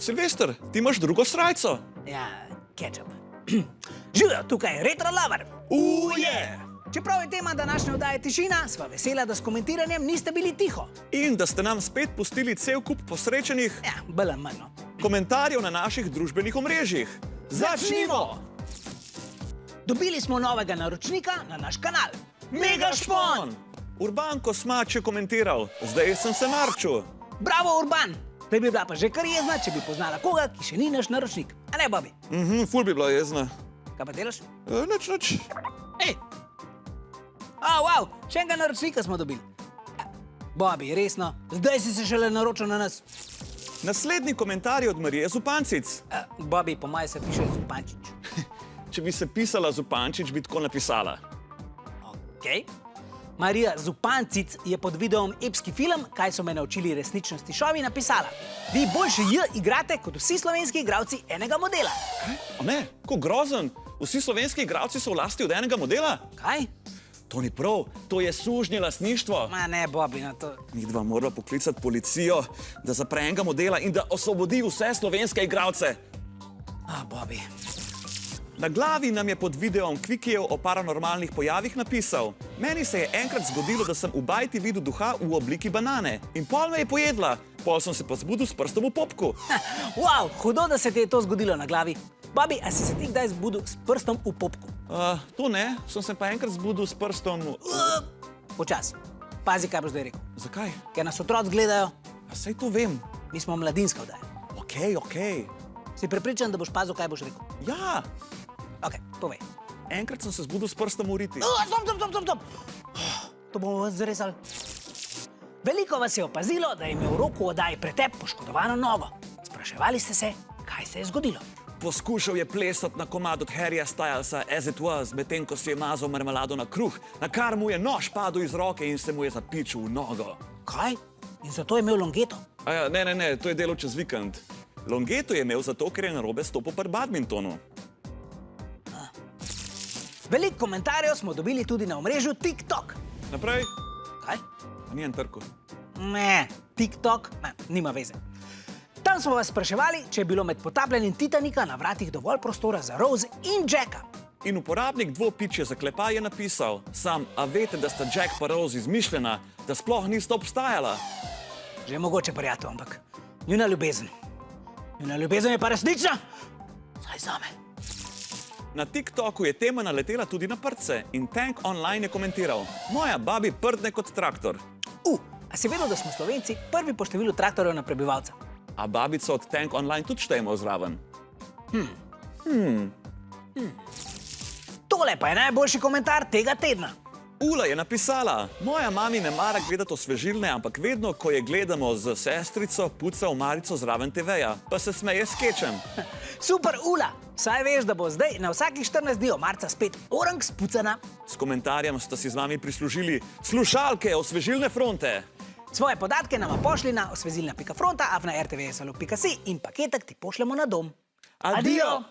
Silvester, ti imaš drugo srajco. Ja, ketchup. Živijo, tukaj je Retro Lover. Je! Čeprav je tema današnje oddaje tišina, sva vesela, da s komentiranjem niste bili tiho. In da ste nam spet pustili cel kup posrečenih Ja, bolj ali manj. komentarjev na naših družbenih omrežjih. Začnimo! Dobili smo novega naročnika na naš kanal. Mega špon! Urban Kosmač je komentiral, zdaj sem se marčil. Bravo, Urban! Zdaj bi bila pa že kar jezna, če bi poznala koga, ki še ni naš naročnik. A ne, Bobby? Ful bi bila jezna. Kaj pa delaš? Nič. Ej! Wow, še enega naročnika smo dobili. Bobby, resno, zdaj si se šele naročil na nas. Naslednji komentar je od Marije Zupancic. Bobby, po moje se piše Zupančič. Če bi se pisala Zupančič, bi tako napisala. Okej. Marija Zupancic je pod videom Epski film, kaj so me naučili resničnosti šovi, napisala: Vi boljše igrate kot vsi slovenski igralci enega modela. Kaj? O ne, ko grozen. Vsi slovenski igralci so v lasti od enega modela? Kaj? To ni prav, to je sužnje lastništvo. Ma ne, Bobby, na to... Midva mora poklicati policijo, da zapre enega modela in da osvobodi vse slovenske igralce. Bobby. Na glavi nam je pod videom Kvikijev o paranormalnih pojavih napisal: Meni se je enkrat zgodilo, da sem v bajti videl duha v obliki banane in pol me je pojedla. Pol sem se pa zbudil s prstom v popku. Wow, hudo, da se ti je to zgodilo na glavi. Bobby, a si se ti kdaj zbudil s prstom v popku? To ne, sem se pa enkrat zbudil s prstom v... Počas. Pazi, kaj boš zdaj rekel. Zakaj? Ker nas otroci gledajo. A sej to vem. Mi smo mladinska oddaja. Okej. Si prepričan, da boš pazil, kaj boš rekel? Ja, Ok, povej. enkrat sem se zbudil s prstom v riti. Stop. To bomo vas zresali. Veliko vas je opazilo, da je imel v roku oddaji pretep poškodovano nogo. Spraševali ste se, kaj se je zgodilo. Poskušal je plesati na komad od Harryja Stylesa As It Was, medtem ko si je mazal marmelado na kruh, na kar mu je nož padel iz roke in se mu je zapičil v nogo. Kaj? In zato je imel longeto? Ne, to je delo čez vikend. Longeto je imel zato, ker je narobe stopil pri badmintonu. Veliko komentarjev smo dobili tudi na omrežju TikTok. Naprej? Kaj? A ni en trku. Ne, TikTok, nima veze. Tam smo vas spraševali, če je bilo med potapljanjem Titanika na vratih dovolj prostora za Rose in Jacka. In uporabnik dvopičje zaklepa je napisal: Sam, a veste, da sta Jack pa Rose izmišljena, da sploh nista obstajala? Že mogoče prijatelj, ampak njuna ljubezen je pa resnična, saj zame. Na TikToku je tema naletela tudi na prdce in Tank Online je komentiral: Moja babi prdne kot traktor. A si vedel, da smo Slovenci prvi po številu traktorjev na prebivalca? A babico od Tank Online tudi štejemo zraven. Tole pa je najboljši komentar tega tedna. Ula je napisala: Moja mami ne mara gledati osvežilne, ampak vedno, ko je gledamo z sestrico, puca v marico zraven TV-ja, pa se smeje skečem. Super, Ula! Saj veš, da bo zdaj na vsakih 14 dni marca spet orang spucana. S komentarjem sta si z vami prislužili slušalke osvežilne fronte. Svoje podatke nama pošli na osvežilna.fronta@rtvsalo.si in paketek ti pošljemo na dom. Adijo!